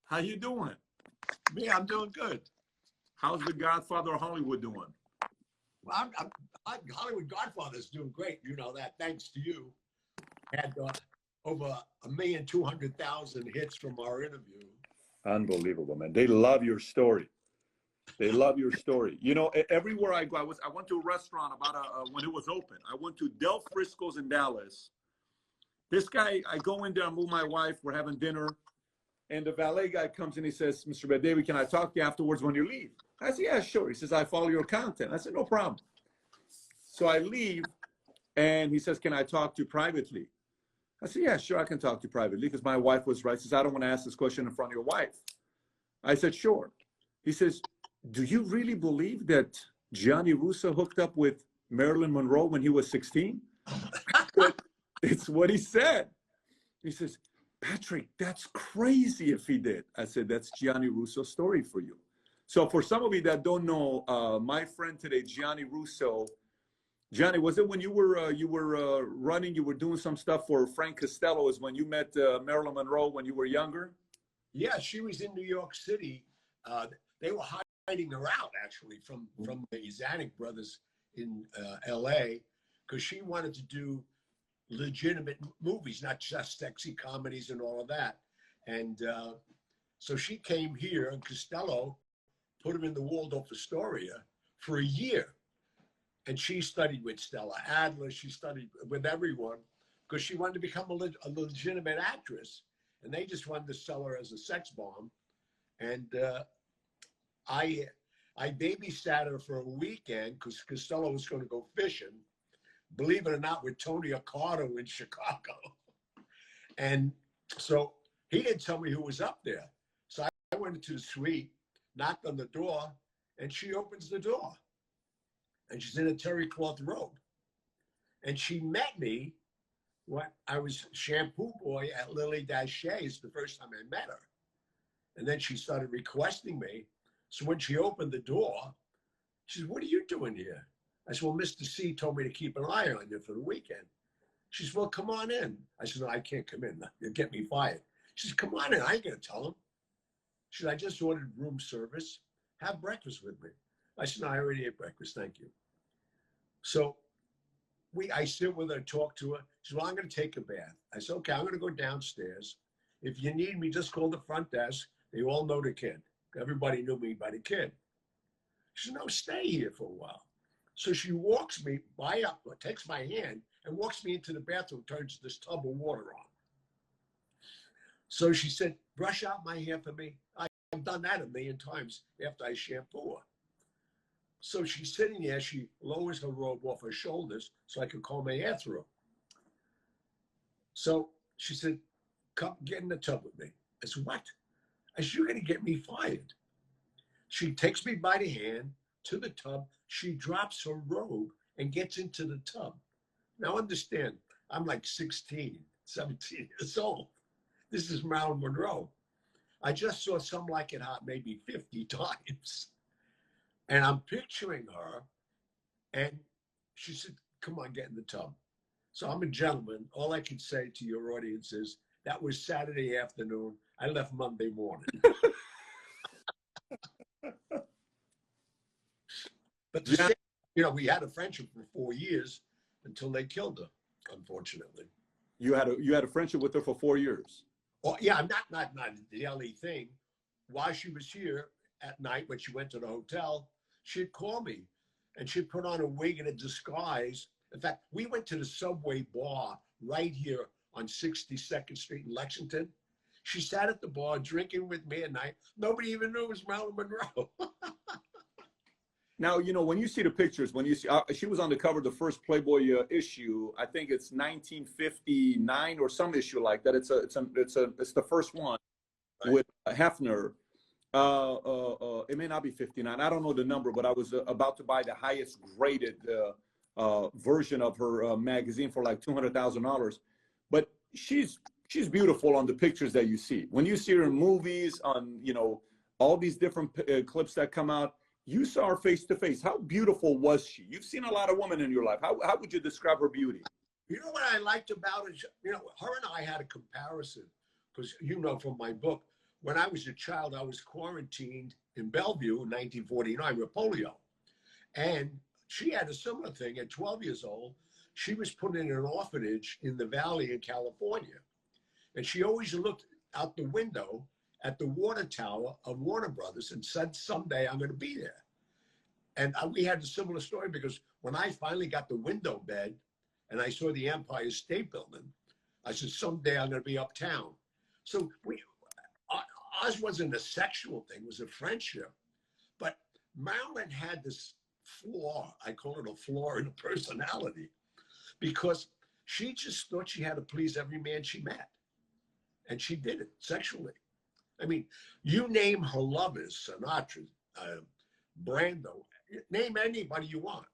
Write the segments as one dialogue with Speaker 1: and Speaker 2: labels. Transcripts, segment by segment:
Speaker 1: How you doing?
Speaker 2: Me, I'm doing good.
Speaker 1: How's the Godfather of Hollywood doing?
Speaker 2: Well, Hollywood Godfather's doing great. You know that, thanks to you. Had over 1,200,000 hits from our interview.
Speaker 1: Unbelievable, man. They love your story. They love your story. You know, everywhere I go, I went to a restaurant about when it was open. I went to Del Frisco's in Dallas. This guy, I go in there, I'm with my wife, we're having dinner, and the valet guy comes in, he says, Mr. Bedevi, can I talk to you afterwards when you leave? I said, yeah, sure. He says, I follow your content. I said, no problem. So I leave, and he says, can I talk to you privately? I said, yeah, sure, I can talk to you privately, because my wife was right. He says, I don't want to ask this question in front of your wife. I said, sure. He says, do you really believe that Gianni Russo hooked up with Marilyn Monroe when he was 16? It's what he said. He says, Patrick, that's crazy if he did. I said, that's Gianni Russo's story for you. So for some of you that don't know, my friend today, Gianni Russo. Gianni, was it when you were running, you were doing some stuff for Frank Costello, is when you met Marilyn Monroe when you were younger?
Speaker 2: Yeah, she was in New York City. They were hiding her out, actually, from the Zanuck brothers in L.A., because she wanted to do legitimate movies, not just sexy comedies and all of that. And so she came here, and Costello put him in the Waldorf Astoria for a year. And she studied with Stella Adler. She studied with everyone because she wanted to become a legitimate actress. And they just wanted to sell her as a sex bomb. And I babysat her for a weekend because Costello was going to go fishing, believe it or not, with Tony Accardo in Chicago. And so he didn't tell me who was up there. So I went into the suite, knocked on the door, and she opens the door. And she's in a terry cloth robe. And she met me when I was shampoo boy at Lily Dashay's the first time I met her. And then she started requesting me. So when she opened the door, she said, what are you doing here? I said, well, Mr. C told me to keep an eye on you for the weekend. She said, well, come on in. I said, no, I can't come in. You'll get me fired. She said, come on in. I ain't going to tell him. She said, I just ordered room service. Have breakfast with me. I said, no, I already ate breakfast. Thank you. So I sit with her, talk to her. She said, well, I'm going to take a bath. I said, okay, I'm going to go downstairs. If you need me, just call the front desk. They all know the kid. Everybody knew me by the kid. She said, no, stay here for a while. So she walks me takes my hand and walks me into the bathroom, turns this tub of water on. So she said, brush out my hair for me. I've done that a million times after I shampoo her. So she's sitting there, she lowers her robe off her shoulders so I could comb my hair through. So she said, come get in the tub with me. I said, what? I said, you're going to get me fired. She takes me by the hand to the tub. She drops her robe and gets into the tub. Now understand, I'm like 16, 17 years old. This is Marilyn Monroe. I just saw Some Like It Hot maybe 50 times. And I'm picturing her, and she said, come on, get in the tub. So I'm a gentleman. All I can say to your audience is that was Saturday afternoon. I left Monday morning. But we had a friendship for 4 years until they killed her, unfortunately.
Speaker 1: You had a friendship with her for 4 years?
Speaker 2: Oh, yeah, not the daily thing. While she was here at night, when she went to the hotel, she'd call me, and she'd put on a wig and a disguise. In fact, we went to the Subway bar right here on 62nd Street in Lexington. She sat at the bar drinking with me at night. Nobody even knew it was Marilyn Monroe.
Speaker 1: Now, when you see the pictures, when you see, she was on the cover of the first Playboy issue. I think it's 1959 or some issue like that. It's the first one, right, with Hefner. It may not be 59. I don't know the number, but I was about to buy the highest graded version of her magazine for like $200,000. But she's beautiful on the pictures that you see. When you see her in movies, on all these different clips that come out, you saw her face to face. How beautiful was she? You've seen a lot of women in your life. How would you describe her beauty?
Speaker 2: You know what I liked about her? Her and I had a comparison, because from my book, when I was a child, I was quarantined in Bellevue in 1949 with polio. And she had a similar thing at 12 years old. She was put in an orphanage in the Valley in California. And she always looked out the window at the water tower of Warner Brothers and said, someday I'm going to be there. And we had a similar story because when I finally got the window bed and I saw the Empire State Building, I said, someday I'm going to be uptown. So ours wasn't a sexual thing, it was a friendship. But Marilyn had this flaw, I call it a flaw in her personality, because she just thought she had to please every man she met. And she did it sexually. I mean, you name her lovers, Sinatra, Brando, name anybody you want.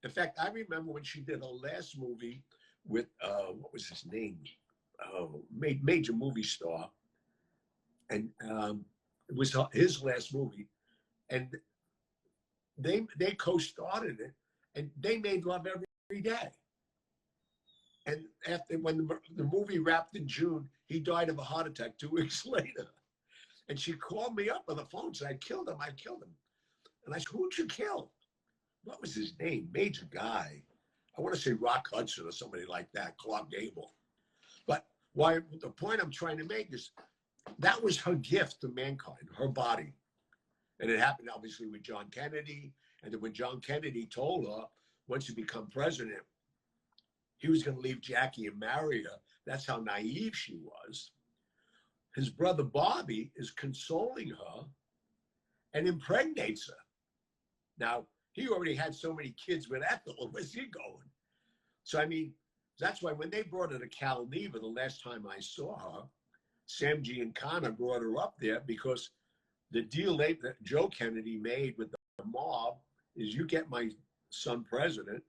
Speaker 2: In fact, I remember when she did her last movie with, what was his name? Major movie star. And it was his last movie. And they co-starred in it, and they made love every day. And when the movie wrapped in June, he died of a heart attack 2 weeks later. And she called me up on the phone and said, I killed him. And I said, who'd you kill? What was his name? Major guy. I want to say Rock Hudson or somebody like that, Clark Gable. But the point I'm trying to make is that was her gift to mankind, her body. And it happened obviously with John Kennedy. And then when John Kennedy told her, once you become president, he was going to leave Jackie and marry her. That's how naive she was. His brother Bobby is consoling her and impregnates her. Now, he already had so many kids with Ethel. Where's he going? So, I mean, that's why when they brought her to Cal Neva the last time I saw her, Sam Giancana brought her up there because the deal that Joe Kennedy made with the mob is you get my son president,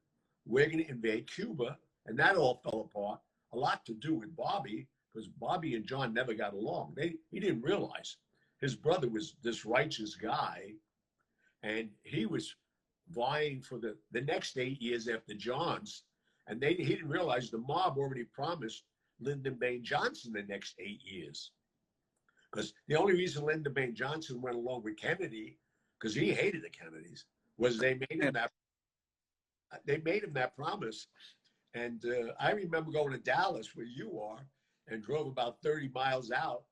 Speaker 2: we're going to invade Cuba. And that all fell apart. A lot to do with Bobby, because Bobby and John never got along. He didn't realize his brother was this righteous guy, and he was vying for the next 8 years after John's. And he didn't realize the mob already promised Lyndon Baines Johnson the next 8 years. Because the only reason Lyndon Baines Johnson went along with Kennedy, because he hated the Kennedys, was they made him that promise. And I remember going to Dallas, where you are, and drove about 30 miles out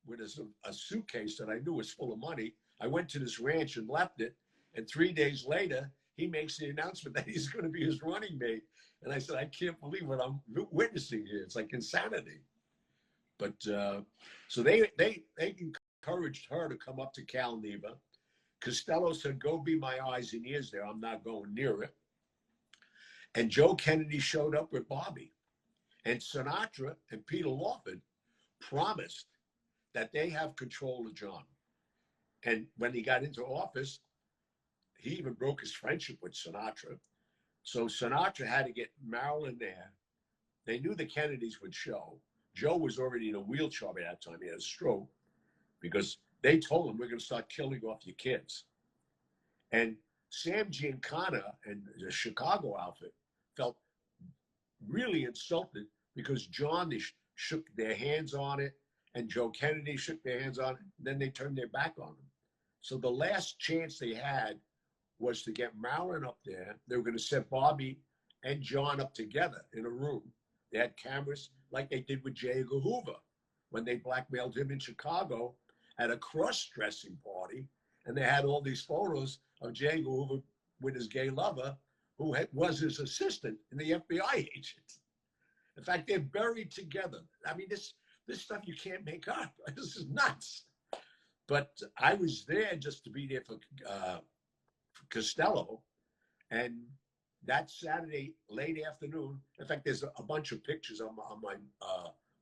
Speaker 2: with a suitcase that I knew was full of money. I went to this ranch and left it. And 3 days later, he makes the announcement that he's going to be his running mate. And I said, I can't believe what I'm witnessing here. It's like insanity. But so they encouraged her to come up to Cal Neva. Costello said, go be my eyes and ears there. I'm not going near it. And Joe Kennedy showed up with Bobby. And Sinatra and Peter Lawford promised that they have control of John. And when he got into office, he even broke his friendship with Sinatra. So Sinatra had to get Marilyn there. They knew the Kennedys would show. Joe was already in a wheelchair by that time. He had a stroke because they told him, we're going to start killing off your kids. And Sam Giancana and the Chicago outfit felt really insulted because John, they shook their hands on it, and Joe Kennedy shook their hands on it. Then they turned their back on him. So the last chance they had was to get Marilyn up there. They were going to set Bobby and John up together in a room. They had cameras like they did with J. Edgar Hoover when they blackmailed him in Chicago at a cross-dressing party. And they had all these photos of J. Edgar Hoover with his gay lover, who was his assistant and the FBI agent. In fact, they're buried together. I mean, this stuff you can't make up. This is nuts. But I was there just to be there for Costello. And that Saturday, late afternoon, in fact, there's a bunch of pictures on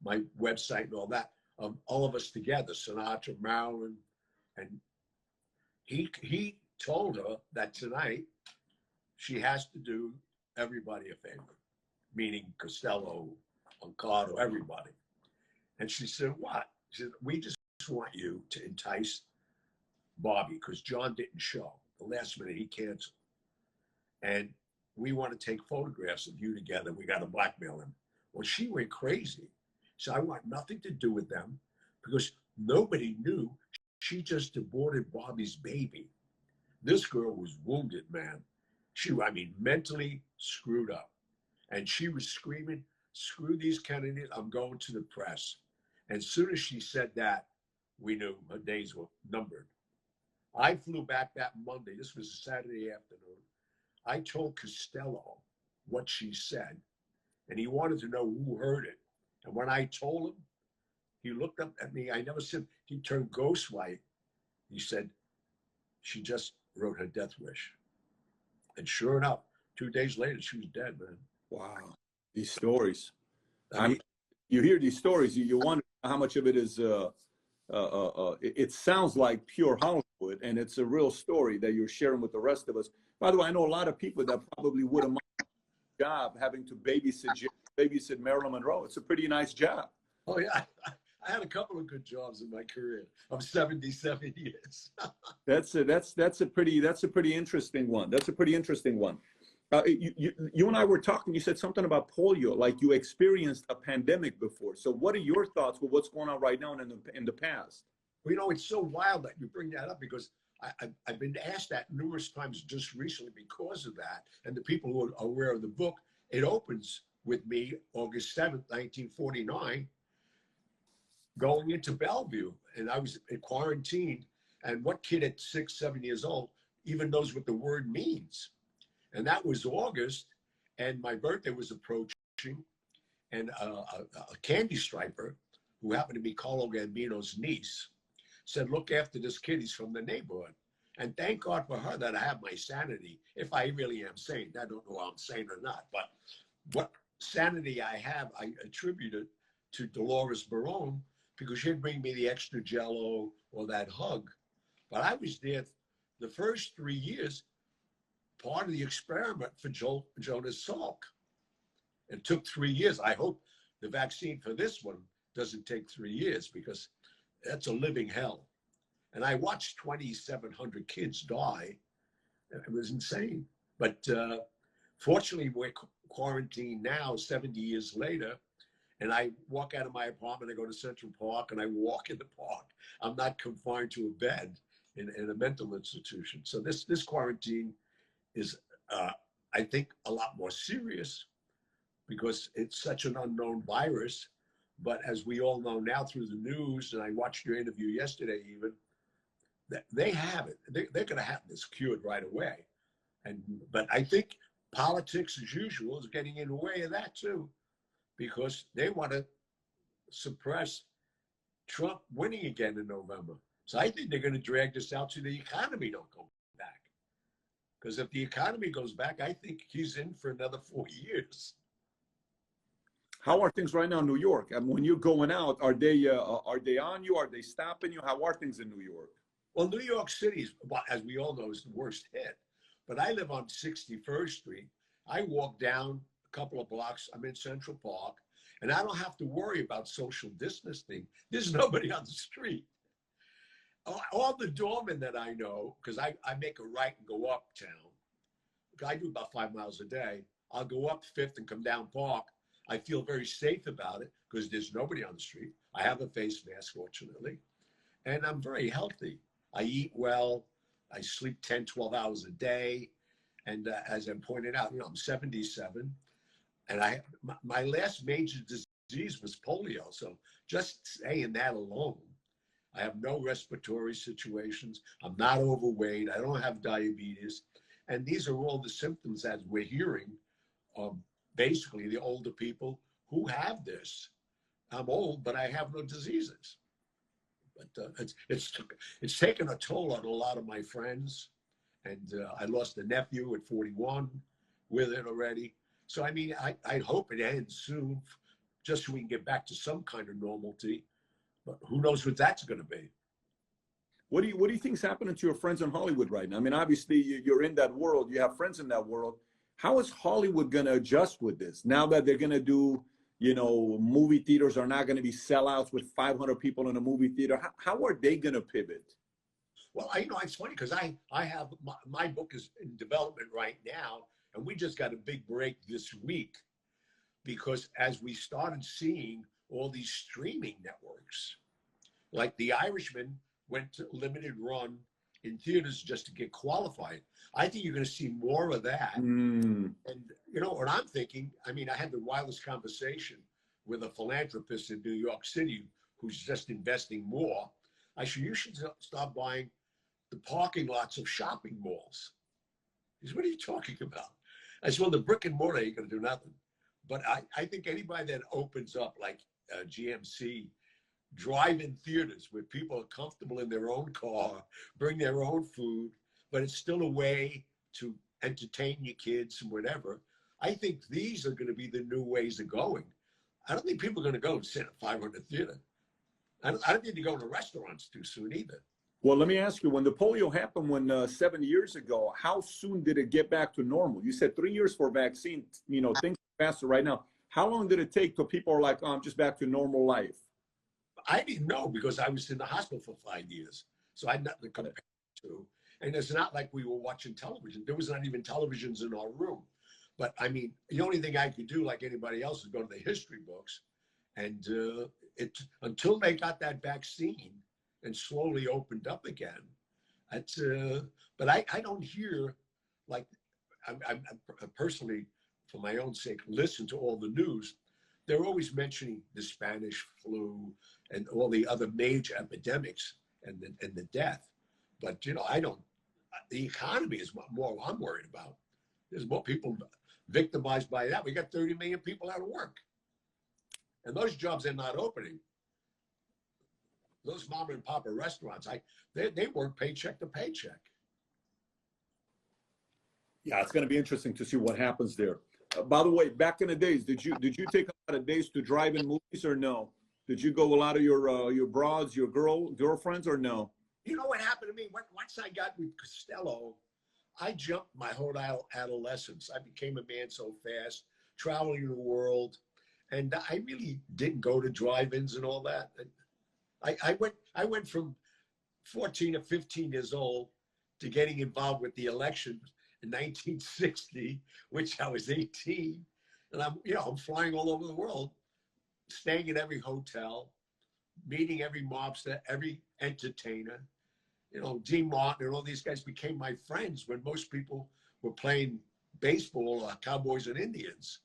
Speaker 2: my website and all that, of all of us together, Sinatra, Marilyn. And he told her that tonight she has to do everybody a favor, meaning Costello, Uncardo, everybody. And she said, what? She said, we just want you to entice Bobby, because John didn't show. The last minute he canceled. And we want to take photographs of you together. We got to blackmail him. Well, she went crazy. So I want nothing to do with them, because Nobody knew. She just aborted Bobby's baby. This girl was wounded, man. I mean, mentally screwed up. And she was screaming, screw these Kennedys, I'm going to the press. And as soon as she said that, we knew her days were numbered. I flew back that Monday. This was a Saturday afternoon. I told Costello what she said, and he wanted to know who heard it. And when I told him, he looked up at me. I never said, he turned ghost white. He said, she just wrote her death wish. And sure enough, 2 days later, she was dead, man.
Speaker 1: Wow. These stories.
Speaker 2: I mean,
Speaker 1: you hear these stories, you wonder how much of it is, it sounds like pure Hollywood, and it's a real story that you're sharing with the rest of us. By the way, I know a lot of people that probably wouldn't mind a job having to babysit Marilyn Monroe. It's a pretty nice job.
Speaker 2: oh yeah, I had a couple of good jobs in my career. I'm 77 years.
Speaker 1: That's a pretty interesting one. That's a pretty interesting one. You and I were talking. You said something about polio, like you experienced a pandemic before. So, what are your thoughts with what's going on right now and in the past?
Speaker 2: Well, you know, it's so wild that you bring that up because I've been asked that numerous times just recently because of that. And the people who are aware of the book, it opens with me August 7th, 1949, going into Bellevue. And I was quarantined. And what kid at 6, 7 years old even knows what the word means? And that was August. And my birthday was approaching. And a candy striper, who happened to be Carlo Gambino's niece, said, look after this kid, he's from the neighborhood. And thank God for her that I have my sanity, if I really am sane. I don't know if I'm sane or not, but what sanity I have, I attributed to Dolores Barone, because she'd bring me the extra Jell-O or that hug. But I was there the first 3 years, part of the experiment for Jonas Salk. It took 3 years. I hope the vaccine for this one doesn't take 3 years, because that's a living hell. And I watched 2,700 kids die. It was insane. But fortunately, we're quarantined now, 70 years later. And I walk out of my apartment, I go to Central Park, and I walk in the park. I'm not confined to a bed in a mental institution. So this quarantine is, I think, a lot more serious because it's such an unknown virus. But as we all know now through the news, and I watched your interview yesterday even, they have it. They're going to have this cured right away. But I think politics, as usual, is getting in the way of that too, because they want to suppress Trump winning again in November. So I think they're going to drag this out so the economy don't go back. Because if the economy goes back, I think he's in for another 4 years.
Speaker 1: How are things right now in New York? I mean, when you're going out, are they on you? Are they stopping you? How are things in New York?
Speaker 2: Well, New York City, as we all know, is the worst hit. But I live on 61st Street. I walk down a couple of blocks. I'm in Central Park, and I don't have to worry about social distancing. There's nobody on the street. All the doormen that I know, because I make a right and go uptown. I do about 5 miles a day. I'll go up Fifth and come down Park. I feel very safe about it because there's nobody on the street. I have a face mask, fortunately, and I'm very healthy. I eat well. I sleep 10, 12 hours a day. And as I pointed out, I'm 77. And my last major disease was polio. So just saying that alone, I have no respiratory situations. I'm not overweight. I don't have diabetes. And these are all the symptoms that we're hearing of basically the older people who have this. I'm old, but I have no diseases. But it's taken a toll on a lot of my friends. And I lost a nephew at 41 with it already. So, I mean, I hope it ends soon, just so we can get back to some kind of normalcy. But who knows what that's going to be.
Speaker 1: What do you think's happening to your friends in Hollywood right now? I mean, obviously you're in that world. You have friends in that world. How is Hollywood going to adjust with this now that they're going to do, movie theaters are not going to be sellouts with 500 people in a movie theater? How are they going to pivot?
Speaker 2: Well, it's funny because I have my book is in development right now, and we just got a big break this week because as we started seeing all these streaming networks, Like The Irishman went to limited run in theaters just to get qualified. I think you're going to see more of that.
Speaker 1: Mm.
Speaker 2: And you know what I'm thinking? I mean, I had the wildest conversation with a philanthropist in New York City who's just investing more. I said, you should start buying the parking lots of shopping malls. He said, what are you talking about? I said, well, the brick and mortar ain't going to do nothing. But I think anybody that opens up like GMC, drive-in theaters where people are comfortable in their own car, bring their own food, but it's still a way to entertain your kids and whatever. I think these are going to be the new ways of going. I don't think people are going to go and sit in a 500 theater. I don't need to go to restaurants too soon either.
Speaker 1: Well, let me ask you, when the polio happened 7 years ago, how soon did it get back to normal? You said 3 years for a vaccine, you know, things are faster right now. How long did it take till people are like, oh, I'm just back to normal life?
Speaker 2: I didn't know because I was in the hospital for 5 years. So I had nothing to compare to. And it's not like we were watching television. There was not even televisions in our room. But I mean, the only thing I could do, like anybody else, is go to the history books. And until they got that vaccine and slowly opened up again, but I don't hear, like, I personally, for my own sake, listen to all the news. They're always mentioning the Spanish flu and all the other major epidemics and the death. But, you know, the economy is more I'm worried about. There's more people victimized by that. We got 30 million people out of work. And those jobs are not opening. Those mom and papa restaurants, they work paycheck to paycheck.
Speaker 1: Yeah, it's going to be interesting to see what happens there. By the way, back in the days, did you take a lot of days to drive in movies or no? Did you go a lot of your broads, your girlfriends or no?
Speaker 2: You know what happened to me? Once I got with Costello, I jumped my whole adolescence. I became a man so fast, traveling the world, and I really didn't go to drive-ins and all that. I went from 14 or 15 years old to getting involved with the election in 1960, which I was 18, and I'm flying all over the world, staying in every hotel, meeting every mobster, every entertainer. You know, Dean Martin and all these guys became my friends when most people were playing baseball or Cowboys and Indians.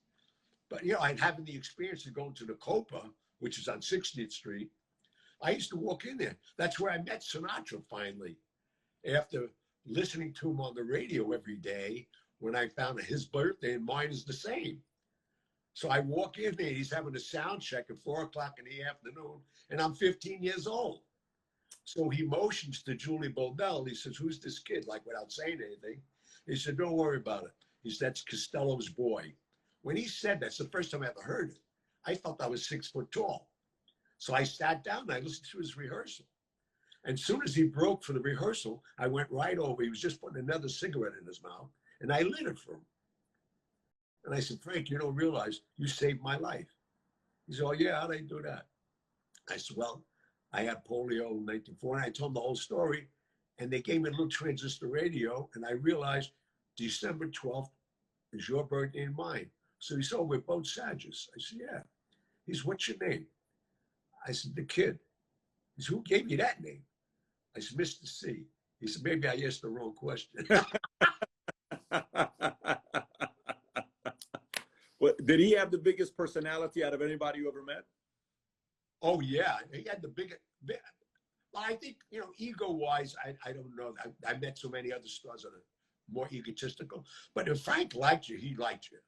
Speaker 2: But, you know, I'd having the experience of going to the Copa, which is on 60th Street. I used to walk in there. That's where I met Sinatra finally, after listening to him on the radio every day, when I found that his birthday and mine is the same. So I walk in there, he's having a sound check at 4 o'clock in the afternoon, and I'm 15 years old. So he motions to Julie Bodell. He says, who's this kid? Like, without saying anything. He said, don't worry about it. He said, that's Costello's boy. When he said that, it's the first time I ever heard it. I felt I was 6 foot tall. So I sat down and I listened to his rehearsal. And as soon as he broke for the rehearsal, I went right over. He was just putting another cigarette in his mouth, and I lit it for him. And I said, Frank, you don't realize you saved my life. He said, oh, yeah, how'd I do that? I said, well, I had polio in 1904, and I told him the whole story. And they gave me a little transistor radio, and I realized December 12th is your birthday and mine. So he said, oh, we're both Sagittarius. I said, yeah. He said, what's your name? I said, the kid. He said, who gave you that name? I said, Mr. C. He said, maybe I asked the wrong question.
Speaker 1: Well, did he have the biggest personality out of anybody you ever met?
Speaker 2: Oh, yeah. He had the biggest. Well, I think, you know, ego-wise, I don't know. I met so many other stars that are more egotistical. But if Frank liked you, he liked you.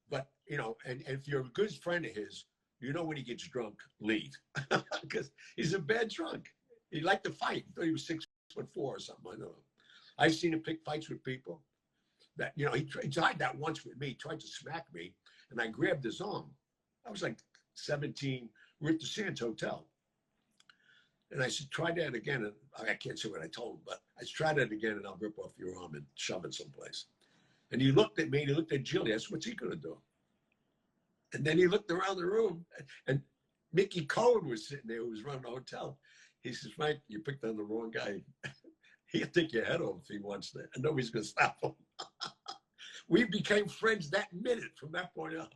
Speaker 2: But, you know, and if you're a good friend of his, you know when he gets drunk, leave. Because he's a bad drunk. He liked to fight. He thought he was 6'4" or something. I don't know. I've seen him pick fights with people. That, you know, he tried that once with me. He tried to smack me, and I grabbed his arm. I was like 17. We're at the Sands Hotel. And I said, try that again. And I can't say what I told him, but I said, try that again, and I'll rip off your arm and shove it someplace. And he looked at me, and he looked at Jilly. I said, what's he going to do? And then he looked around the room, and Mickey Cohen was sitting there, who was running the hotel. He says, Frank, you picked on the wrong guy. He'll take your head off if he wants to, and nobody's going to stop him. We became friends that minute from that point on.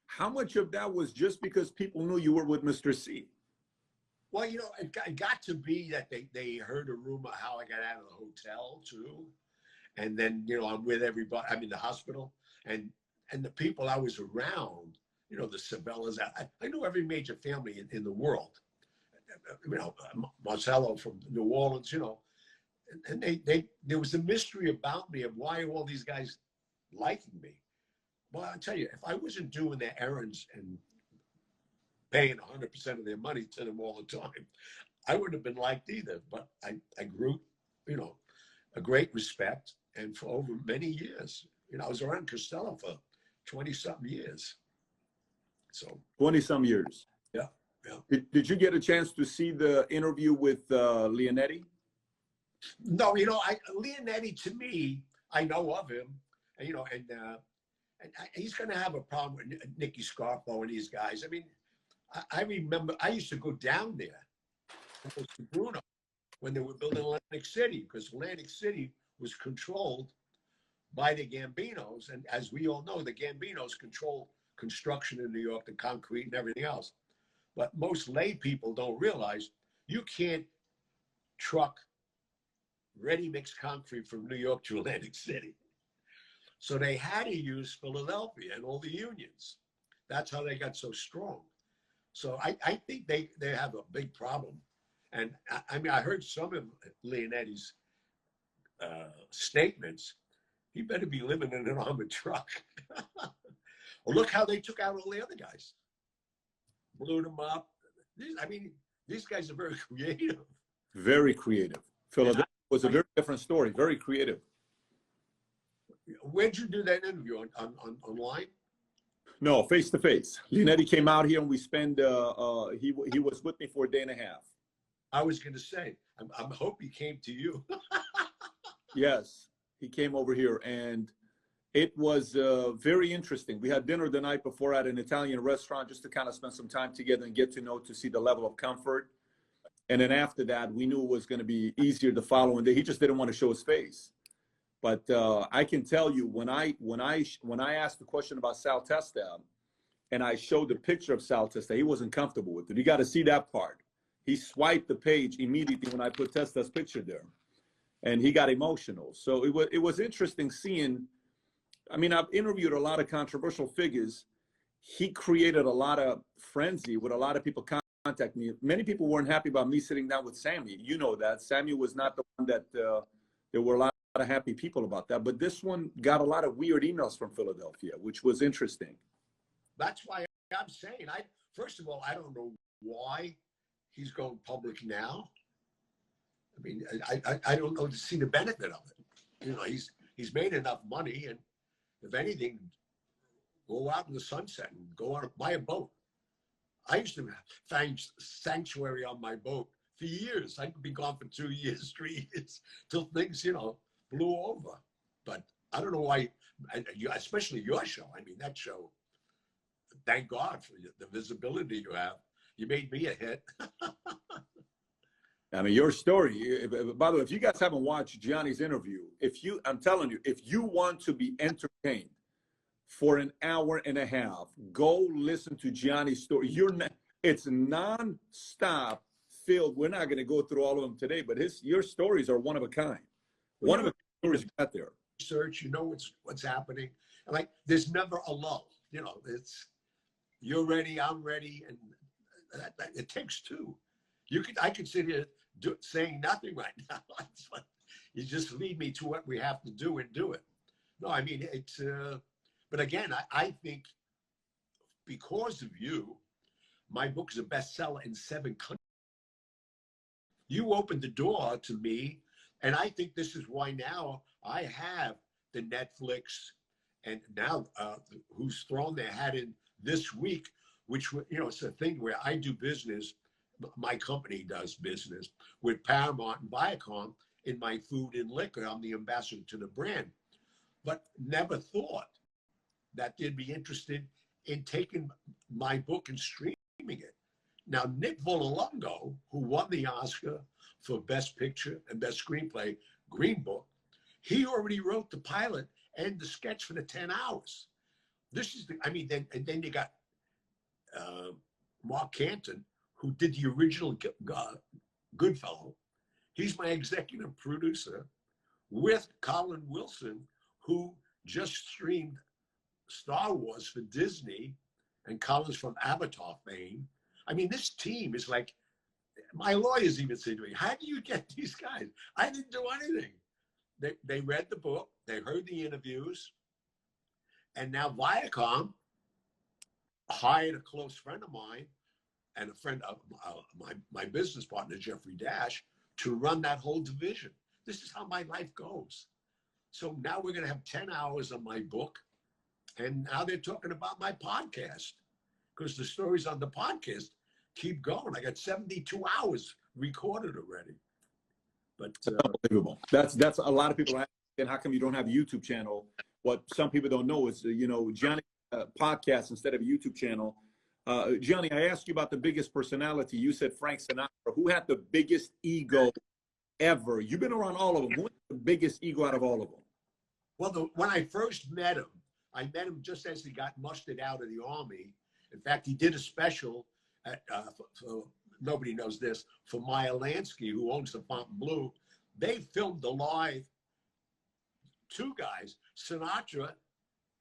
Speaker 1: How much of that was just because people knew you were with Mr. C?
Speaker 2: Well, it got to be that they heard a rumor how I got out of the hotel too, and then I'm with everybody. I'm in the hospital, and the people I was around, the Sabellas. I knew every major family in the world. Marcello from New Orleans, and they there was a mystery about me of why all these guys liking me. Well, I'll tell you, if I wasn't doing their errands and paying 100% of their money to them all the time, I wouldn't have been liked either. But I grew, a great respect, and for over many years, I was around Costello for 20-something years. So
Speaker 1: 20-some years.
Speaker 2: yeah, yeah.
Speaker 1: Did you get a chance to see the interview with Leonetti?
Speaker 2: No, Leonetti, to me, I know of him, and he's going to have a problem with Nicky Scarpo and these guys. I mean, I remember I used to go down there to Bruno when they were building Atlantic City, because Atlantic City was controlled by the Gambinos. And as we all know, the Gambinos control construction in New York, the concrete and everything else. But most lay people don't realize you can't truck ready-mix concrete from New York to Atlantic City. So they had to use Philadelphia and all the unions. That's how they got so strong. So I think they have a big problem. And I mean, I heard some of Leonetti's statements. He better be living in an armored truck. Well, look how they took out all the other guys. Blew them up. These guys are very creative.
Speaker 1: Very creative. Philadelphia was a very different story. Very creative.
Speaker 2: Where'd you do that interview online?
Speaker 1: No, face to face. Leonetti came out here and we spent. He was with me for a day and a half.
Speaker 2: I was going to say, I hope he came to you.
Speaker 1: Yes, he came over here, and it was very interesting. We had dinner the night before at an Italian restaurant just to kind of spend some time together and get to see the level of comfort. And then after that, we knew it was going to be easier the following day. He just didn't want to show his face. But I can tell you, when I asked the question about Sal Testa, and I showed the picture of Sal Testa, he wasn't comfortable with it. You got to see that part. He swiped the page immediately when I put Testa's picture there, and he got emotional. So it was interesting seeing. I mean, I've interviewed a lot of controversial figures. He created a lot of frenzy with a lot of people contact me. Many people weren't happy about me sitting down with Sammy. You know that. Sammy was not the one that there were a lot of happy people about that. But this one got a lot of weird emails from Philadelphia, which was interesting.
Speaker 2: That's why I'm saying, first of all, I don't know why he's going public now. I mean, I don't know to see the benefit of it. He's made enough money, and if anything, go out in the sunset and buy a boat. I used to find sanctuary on my boat for years. I could be gone for 2 years, 3 years, till things, blew over. But I don't know why, especially your show. I mean, that show, thank God for the visibility you have. You made me a hit.
Speaker 1: I mean, your story, by the way, if you guys haven't watched Gianni's interview, I'm telling you, if you want to be entertained for an hour and a half, go listen to Gianni's story. It's non-stop filled. We're not going to go through all of them today, but your stories are one of a kind. One of the stories you got there.
Speaker 2: Research, what's happening. And like, there's never a lull. It's you're ready, I'm ready, and it takes two. I could sit here saying nothing right now. You just lead me to what we have to do and do it. No, I mean, it's, but again, I think because of you, my book is a bestseller in 7 countries. You opened the door to me, and I think this is why now I have the Netflix, and now who's thrown their hat in this week, which, it's a thing where I do business. My company does business with Paramount and Viacom in my food and liquor. I'm the ambassador to the brand, but never thought that they'd be interested in taking my book and streaming it. Now, Nick Vallelonga, who won the Oscar for Best Picture and Best Screenplay, Green Book, he already wrote the pilot and the sketch for the 10 hours. This is then you got Mark Canton, who did the original Goodfellow. He's my executive producer with Colin Wilson, who just streamed Star Wars for Disney, and Colin's from Avatar fame. I mean, this team is like, my lawyers even say to me, how do you get these guys? I didn't do anything. They read the book, they heard the interviews, and now Viacom hired a close friend of mine and a friend of my business partner, Jeffrey Dash, to run that whole division. This is how my life goes. So now we're going to have 10 hours of my book. And now they're talking about my podcast because the stories on the podcast keep going. I got 72 hours recorded already. But
Speaker 1: unbelievable. That's a lot of people. And how come you don't have a YouTube channel? What some people don't know is, Gianni podcast instead of a YouTube channel. Gianni, I asked you about the biggest personality. You said Frank Sinatra. Who had the biggest ego ever? You've been around all of them. Who had the biggest ego out of all of them?
Speaker 2: Well, when I first met him, I met him just as he got mustered out of the Army. In fact, he did a special at, nobody knows this, for Meyer Lansky, who owns the Fontainebleau. They filmed the live two guys, Sinatra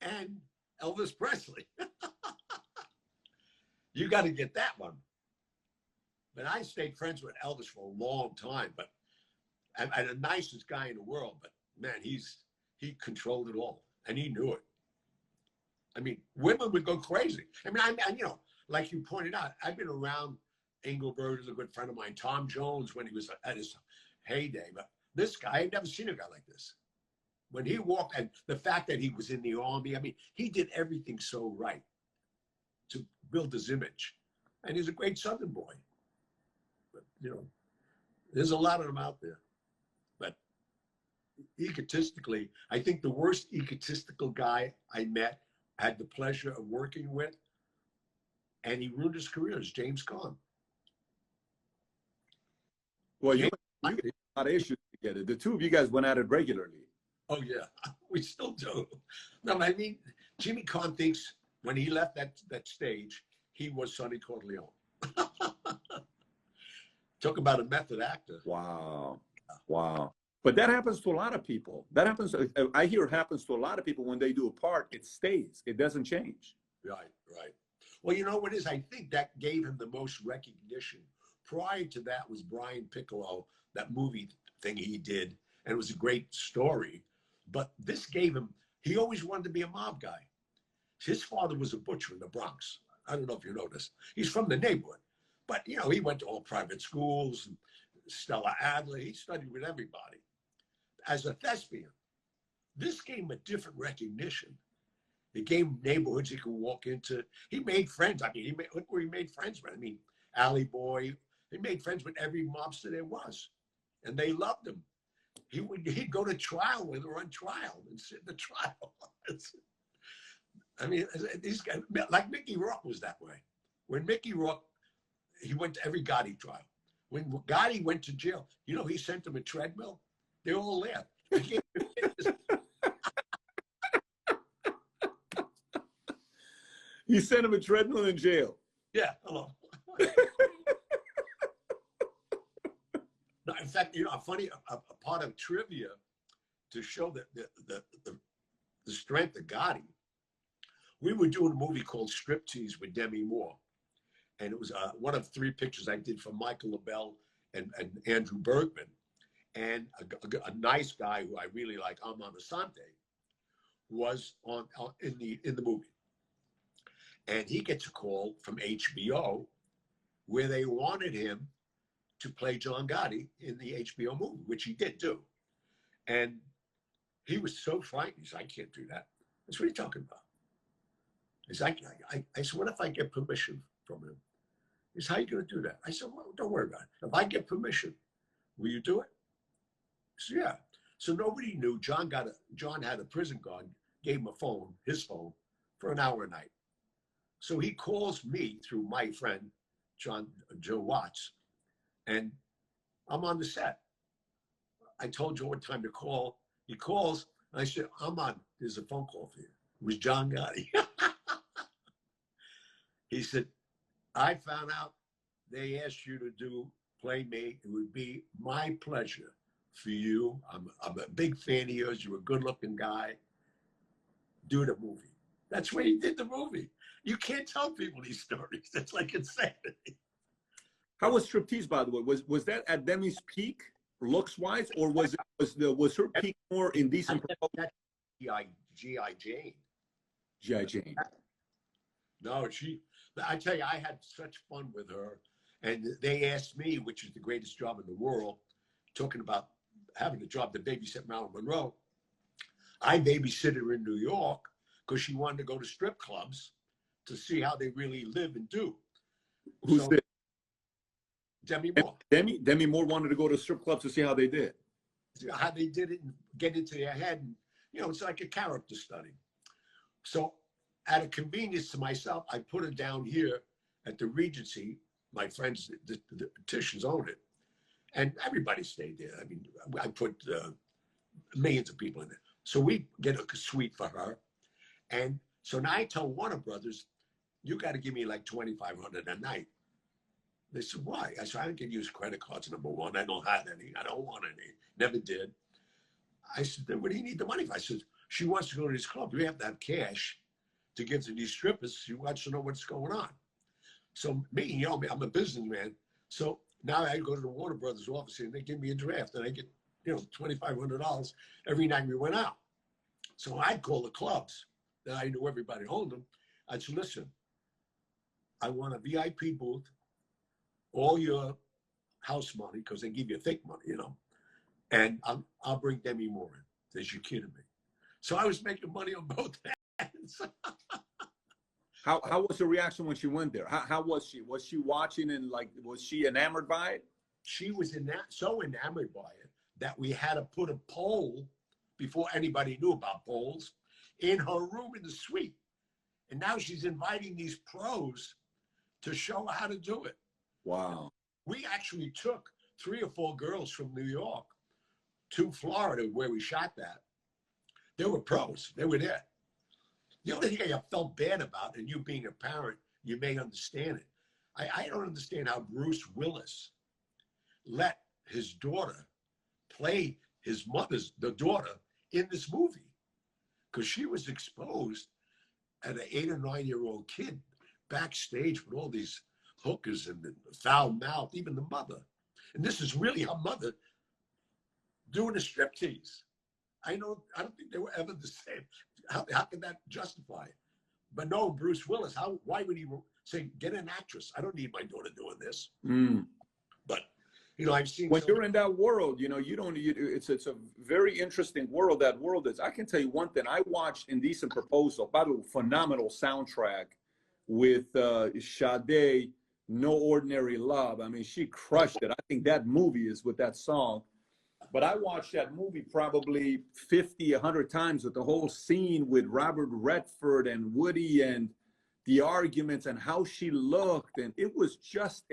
Speaker 2: and Elvis Presley. You got to get that one. But I stayed friends with Elvis for a long time, but and the nicest guy in the world. But man, he controlled it all, and he knew it. I mean, women would go crazy. I mean, like you pointed out, I've been around Engelbert, is a good friend of mine, Tom Jones, when he was at his heyday. But this guy, I've never seen a guy like this. When he walked, and the fact that he was in the Army, I mean, he did everything so right to build his image. And he's a great Southern boy. But, there's a lot of them out there. But egotistically, I think the worst egotistical guy I met, had the pleasure of working with, and he ruined his career, is James Caan.
Speaker 1: Well, you had a lot of issues together. The two of you guys went at it regularly.
Speaker 2: Oh, yeah, we still do. No, I mean, Jimmy Caan thinks when he left that stage, he was Sonny Corleone. Talk about a method actor.
Speaker 1: Wow. Wow. But that happens to a lot of people. I hear it happens to a lot of people when they do a part, it stays. It doesn't change.
Speaker 2: Right. Well, you know what it is? I think that gave him the most recognition. Prior to that was Brian Piccolo, that movie thing he did, and it was a great story. But this gave him, he always wanted to be a mob guy. His father was a butcher in the Bronx. I don't know if you know this. He's from the neighborhood. But, he went to all private schools, and Stella Adler. He studied with everybody. As a thespian, this gave him a different recognition. It gave him neighborhoods he could walk into. He made friends. I mean, look where he made friends with. I mean, Alley Boy. He made friends with every mobster there was. And they loved him. He'd go to trial when they were on trial and sit in the trial. I mean, these guys, like Mickey Rourke was that way. When Mickey Rourke, he went to every Gotti trial. When Gotti went to jail, he sent him a treadmill. They all laughed.
Speaker 1: He sent him a treadmill in jail.
Speaker 2: Yeah, hello. No, in fact, a funny a part of trivia to show that the strength of Gotti. We were doing a movie called Striptease with Demi Moore, and it was one of 3 pictures I did for Michael LaBelle and Andrew Bergman, and a nice guy who I really like, Armand Assante, was in the movie, and he gets a call from HBO where they wanted him to play John Gotti in the HBO movie, which he did do. And he was so frightened. He said, I can't do that. That's what are you talking about? He said, I said, what if I get permission from him? He said, how are you going to do that? I said, well, don't worry about it. If I get permission, will you do it? He said, yeah. So nobody knew. John had a prison guard, gave him a phone, his phone, for an hour a night. So he calls me through my friend, Joe Watts, and I'm on the set. I told Joe what time to call. He calls, and I said, I'm on. There's a phone call for you. It was John Gotti. He said, I found out they asked you to play me, it would be my pleasure for you. I'm a big fan of yours. You're a good-looking guy. Do the movie. That's where he did the movie. You can't tell people these stories. That's like insanity.
Speaker 1: How was Striptease, by the way? Was that at Demi's peak, looks wise, or was her peak more indecent?
Speaker 2: That's G.I. Jane.
Speaker 1: G.I. Jane.
Speaker 2: No, I tell you, I had such fun with her. And they asked me, which is the greatest job in the world, talking about having a job to babysit Marilyn Monroe. I babysit her in New York because she wanted to go to strip clubs to see how they really live and do.
Speaker 1: Who's this?
Speaker 2: Demi Moore.
Speaker 1: Demi Moore wanted to go to strip clubs to see how they did.
Speaker 2: How they did it and get into their head. And, it's like a character study. So out of convenience to myself, I put her down here at the Regency. My friends, the Titians own it. And everybody stayed there. I mean, I put millions of people in there. So we get a suite for her. And so now I tell Warner Brothers, you got to give me like $2,500 a night. They said, why? I said, I can use credit cards, number one. I don't have any. I don't want any. Never did. I said, then what do you need the money for? I said, she wants to go to this club. We have to have cash to give to these strippers. She wants to know what's going on. So me, I'm a businessman. So now I go to the Warner Brothers office and they give me a draft and I get, $2,500 every night we went out. So I'd call the clubs that I knew everybody owned them. I'd say, listen, I want a VIP booth, all your house money, because they give you fake money, and I'll bring Demi Moore in. Says, you're kidding me. So I was making money on both ends.
Speaker 1: How was the reaction when she went there? How was she? Was she watching and was she enamored by it?
Speaker 2: She was so enamored by it that we had to put a pole before anybody knew about poles in her room in the suite. And now she's inviting these pros to show her how to do it.
Speaker 1: Wow.
Speaker 2: We actually took 3 or 4 girls from New York to Florida where we shot that. They were pros. They were there. The only thing I felt bad about, and you being a parent, you may understand it. I don't understand how Bruce Willis let his daughter play the daughter in this movie, because she was exposed as an 8 or 9-year-old kid backstage with all these hookers and the foul mouth, even the mother. And this is really her mother doing a striptease. I don't think they were ever the same. How can that justify it? But no, Bruce Willis, why would he say, get an actress? I don't need my daughter doing this.
Speaker 1: Mm.
Speaker 2: But, I've seen.
Speaker 1: When you're in that world, it's a very interesting world. That world is. I can tell you one thing. I watched Indecent Proposal. By the way, phenomenal soundtrack with Sade, No Ordinary Love. I mean, she crushed it. I think that movie is with that song. But I watched that movie probably 50, 100 times with the whole scene with Robert Redford and Woody and the arguments and how she looked. And it was just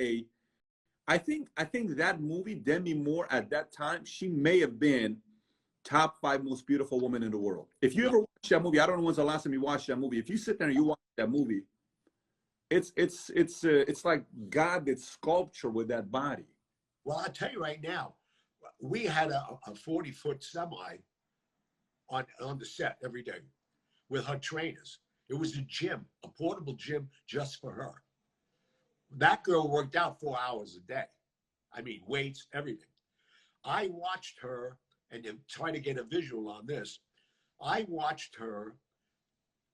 Speaker 1: I think that movie, Demi Moore, at that time, she may have been top 5 most beautiful woman in the world. If you ever watch that movie, I don't know when's the last time you watched that movie. If you sit there and you watch that movie, it's like God did sculpture with that body.
Speaker 2: Well, I'll tell you right now, we had a 40-foot semi on the set every day with her trainers. It was a gym, a portable gym just for her. That girl worked out 4 hours a day. I mean, weights, everything. I watched her, and try to get a visual on this, I watched her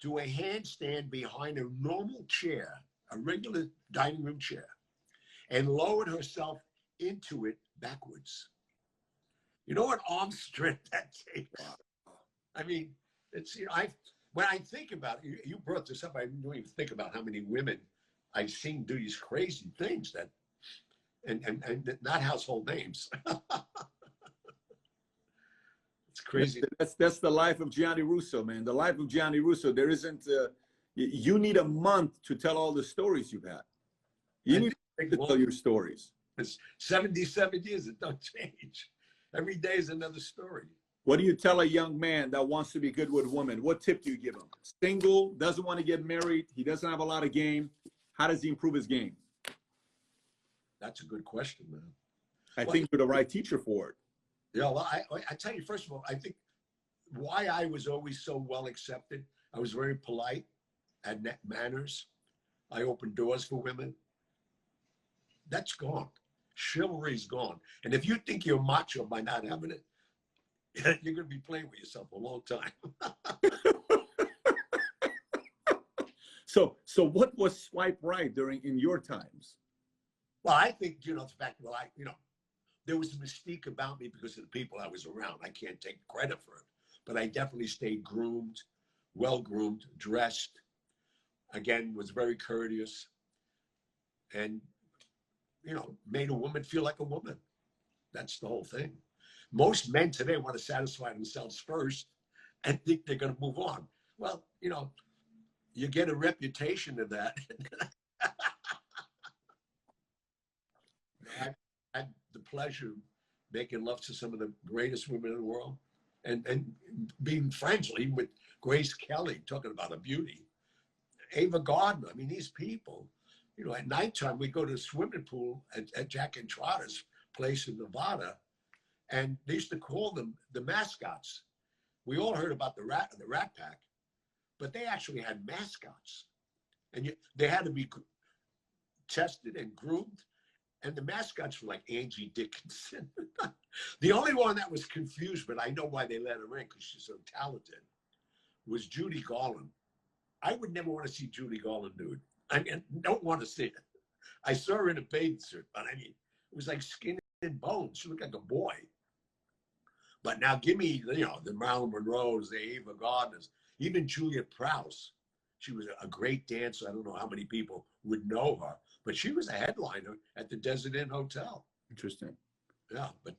Speaker 2: do a handstand behind a normal chair, a regular dining room chair, and lowered herself into it backwards. You know what arm strength that takes? I mean, when I think about it, you brought this up, I don't even think about how many women I've seen do these crazy things and not household names. It's crazy.
Speaker 1: That's the life of Gianni Russo, man. The life of Gianni Russo. There isn't, you need a month to tell all the stories you've had. You need to tell your stories.
Speaker 2: It's 77 years, it don't change. Every day is another story.
Speaker 1: What do you tell a young man that wants to be good with women? What tip do you give him? Single, doesn't want to get married, he doesn't have a lot of game. How does he improve his game?
Speaker 2: That's a good question, man.
Speaker 1: I
Speaker 2: Well,
Speaker 1: think you're the right teacher for it.
Speaker 2: yeah, well, I tell you, first of all, I think why I was always so well accepted, I was very polite, had manners. I opened doors for women. That's gone. Chivalry's gone. And if you think you're macho by not having it, you're going to be playing with yourself a long time.
Speaker 1: So what was swipe right in your times?
Speaker 2: Well, I think, the fact, there was a mystique about me because of the people I was around. I can't take credit for it, but I definitely stayed groomed, well groomed, dressed, again, was very courteous, and, made a woman feel like a woman. That's the whole thing. Most men today want to satisfy themselves first and think they're going to move on. Well, you get a reputation of that. I had the pleasure of making love to some of the greatest women in the world, and being friends even with Grace Kelly, talking about a beauty. Ava Gardner. I mean, these people, at nighttime, we go to the swimming pool at Jack and Trotter's place in Nevada, and they used to call them the mascots. We all heard about the Rat Pack, but they actually had mascots, and they had to be tested and groomed. And the mascots were like Angie Dickinson. The only one that was confused, but I know why they let her in because she's so talented, was Judy Garland. I would never want to see Judy Garland nude. I mean, don't want to see it. I saw her in a bathing suit, but I mean, it was like skin and bones. She looked like a boy. But now give me, the Marilyn Monroes, the Ava Gardners, even Julia Prowse. She was a great dancer. I don't know how many people would know her, but she was a headliner at the Desert Inn Hotel.
Speaker 1: Interesting.
Speaker 2: Yeah, but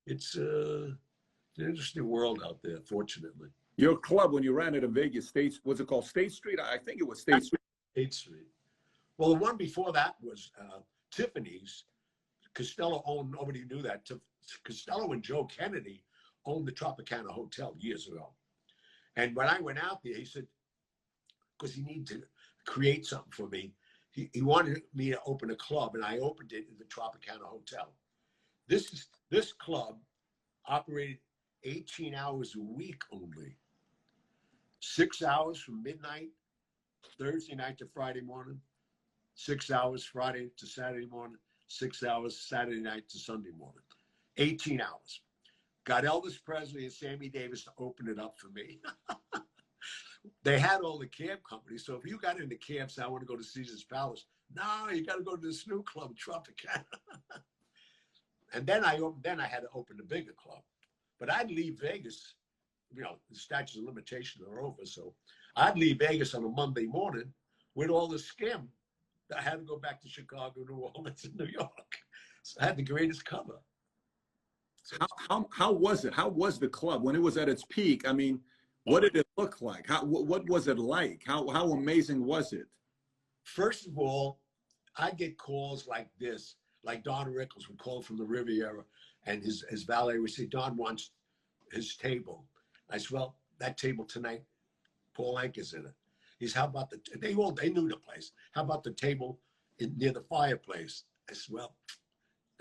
Speaker 2: it's an interesting world out there, fortunately.
Speaker 1: Your club, when you ran it in Vegas, was it called State Street? I think it was State Street.
Speaker 2: State Street. Well, the one before that was Tiffany's. Costello owned, nobody knew that. Costello and Joe Kennedy owned the Tropicana Hotel years ago. And when I went out there, he said, because he needed to create something for me, he wanted me to open a club, and I opened it in the Tropicana Hotel. This club operated 18 hours a week only. 6 hours from midnight, Thursday night to Friday morning, 6 hours Friday to Saturday morning, 6 hours Saturday night to Sunday morning, 18 hours. Got Elvis Presley and Sammy Davis to open it up for me. They had all the cab companies. So if you got into cabs, say, I want to go to Caesar's Palace. No, you got to go to this new club, Tropicana. And then I had to open a bigger club. But I'd leave Vegas, the statutes of limitation are over. So I'd leave Vegas on a Monday morning with all the skim. I had to go back to Chicago, New Orleans, and New York. So I had the greatest cover. So
Speaker 1: how was it? How was the club when it was at its peak? I mean, what did it look like? What was it like? How amazing was it?
Speaker 2: First of all, I get calls like this, like Don Rickles would call from the Riviera, and his valet would say, Don wants his table. I said, well, that table tonight, Paul Anka's in it. He said, how about they knew the place. How about the table near the fireplace? I said, well,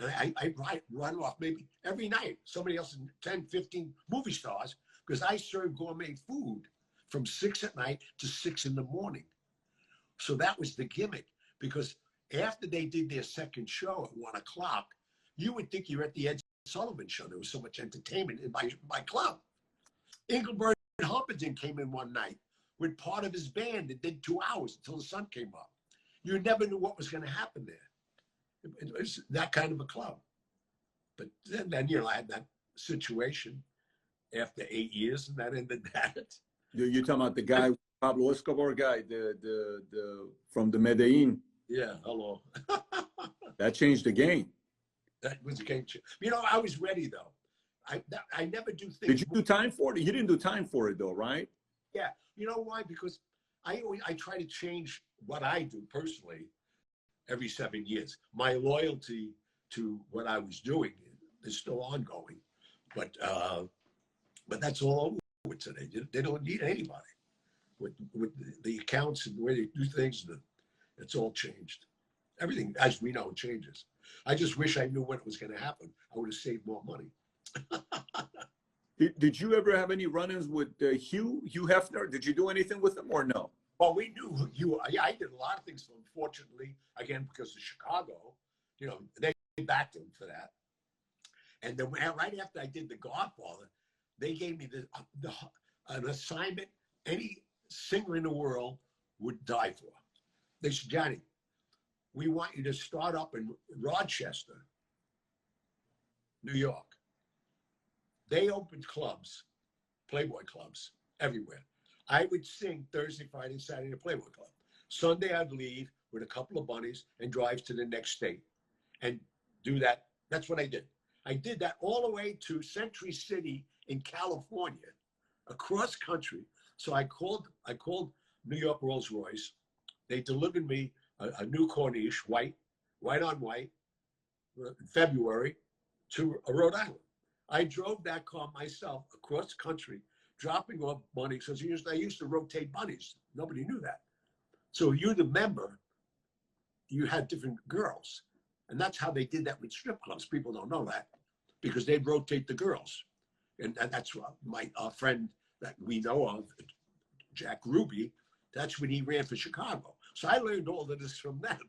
Speaker 2: I run off maybe every night, somebody else, 10, 15 movie stars, because I serve gourmet food from 6 at night to 6 in the morning. So that was the gimmick, because after they did their second show at 1 o'clock, you would think you're at the Ed Sullivan show. There was so much entertainment in my club. Engelbert Humperdinck came in one night with part of his band that did 2 hours until the sun came up. You never knew what was going to happen there. It was that kind of a club. But then I had that situation after 8 years, and that ended that.
Speaker 1: You're talking about the guy, Pablo Escobar guy, the from the Medellin.
Speaker 2: Yeah, hello.
Speaker 1: That changed the game.
Speaker 2: That was a game changer. I was ready though. I never do things.
Speaker 1: Did you do time for it? You didn't do time for it though, right?
Speaker 2: Yeah. You know why? Because I try to change what I do personally every 7 years. My loyalty to what I was doing is still ongoing, but that's all over with today. They don't need anybody with the accounts and the way they do things. It's all changed. Everything, as we know, changes. I just wish I knew when it was going to happen. I would have saved more money.
Speaker 1: Did you ever have any run-ins with Hugh Hefner? Did you do anything with him or no?
Speaker 2: Well, we knew you. Yeah, I did a lot of things. Unfortunately, again, because of Chicago, you know, they backed him for that. And then right after I did The Godfather, they gave me an assignment any singer in the world would die for. They said, Johnny, we want you to start up in Rochester, New York. They opened clubs, Playboy clubs, everywhere. I would sing Thursday, Friday, Saturday at Playboy Club. Sunday, I'd leave with a couple of bunnies and drive to the next state and do that. That's what I did. I did that all the way to Century City in California, across country. So I called New York Rolls Royce. They delivered me a new Corniche, white on white, in February, to Rhode Island. I drove that car myself across country, dropping off bunnies, because I used to rotate bunnies. Nobody knew that. So you're the member, you had different girls. And that's how they did that with strip clubs. People don't know that, because they'd rotate the girls. And that's what my friend that we know of, Jack Ruby, that's when he ran for Chicago. So I learned all of this from them.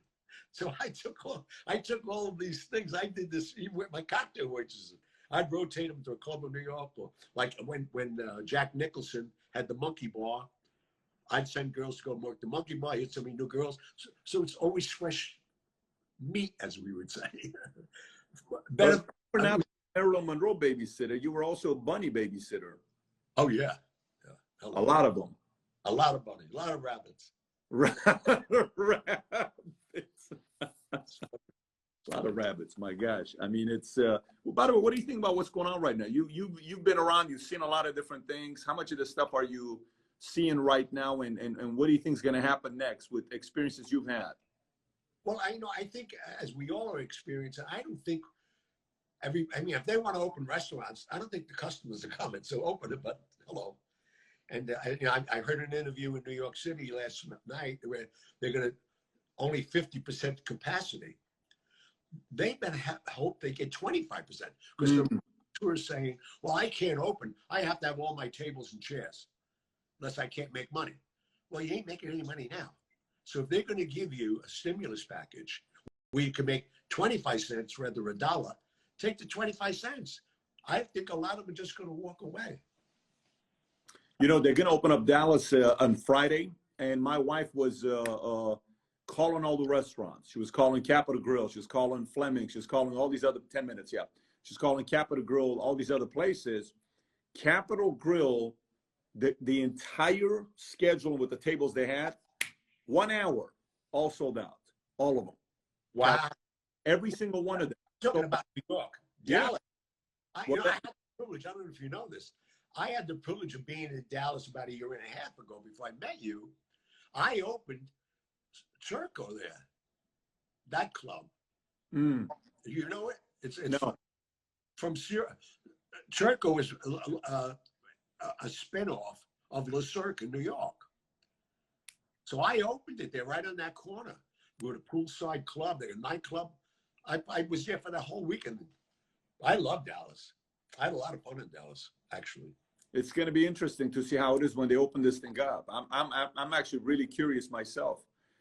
Speaker 2: So I took all of these things. I did this even with my cocktail waitresses. I'd rotate them to a club in New York, or like when Jack Nicholson had the Monkey Bar, I'd send girls to go work the Monkey Bar. He'd send me new girls. So it's always fresh meat, as we would say.
Speaker 1: Better. You're not Marilyn Monroe babysitter. You were also a bunny babysitter.
Speaker 2: Oh yeah,
Speaker 1: a lot of them.
Speaker 2: A lot of bunnies, a lot of rabbits.
Speaker 1: Rabbits. A lot of rabbits. My gosh. I mean, it's. Well, by the way, what do you think about what's going on right now? You've been around. You've seen a lot of different things. How much of this stuff are you seeing right now, and what do you think is going to happen next with experiences you've had?
Speaker 2: Well, I think as we all are experiencing, I don't think if they want to open restaurants, I don't think the customers are coming. So open it, but hello. And I heard an interview in New York City last night where they're going to only 50% capacity. They better hope they get 25%, because the tourists saying, well, I can't open. I have to have all my tables and chairs, unless I can't make money. Well, you ain't making any money now. So if they're going to give you a stimulus package where you can make 25 cents rather than $1, take the 25 cents. I think a lot of them are just going to walk away.
Speaker 1: You know, they're going to open up Dallas on Friday, and my wife was calling all the restaurants. She was calling Capitol Grill. She was calling Fleming. She was calling all these other 10 minutes. Yeah. She's calling Capitol Grill, all these other places. Capitol Grill, the entire schedule with the tables they had, 1 hour, all sold out. All of them.
Speaker 2: Wow.
Speaker 1: Every single one of them.
Speaker 2: Talking about New York. Dallas.
Speaker 1: Yeah.
Speaker 2: I had the privilege, I don't know if you know this. I had the privilege of being in Dallas about 1.5 years ago before I met you. I opened Turco there, that club. You know it? It's
Speaker 1: no.
Speaker 2: from Turco is a spinoff of Le Cirque in New York. So I opened it there, right on that corner. We were a poolside club, there, a nightclub. I was there for the whole weekend. I love Dallas. I had a lot of fun in Dallas, actually.
Speaker 1: It's going to be interesting to see how it is when they open this thing up. I'm actually really curious myself.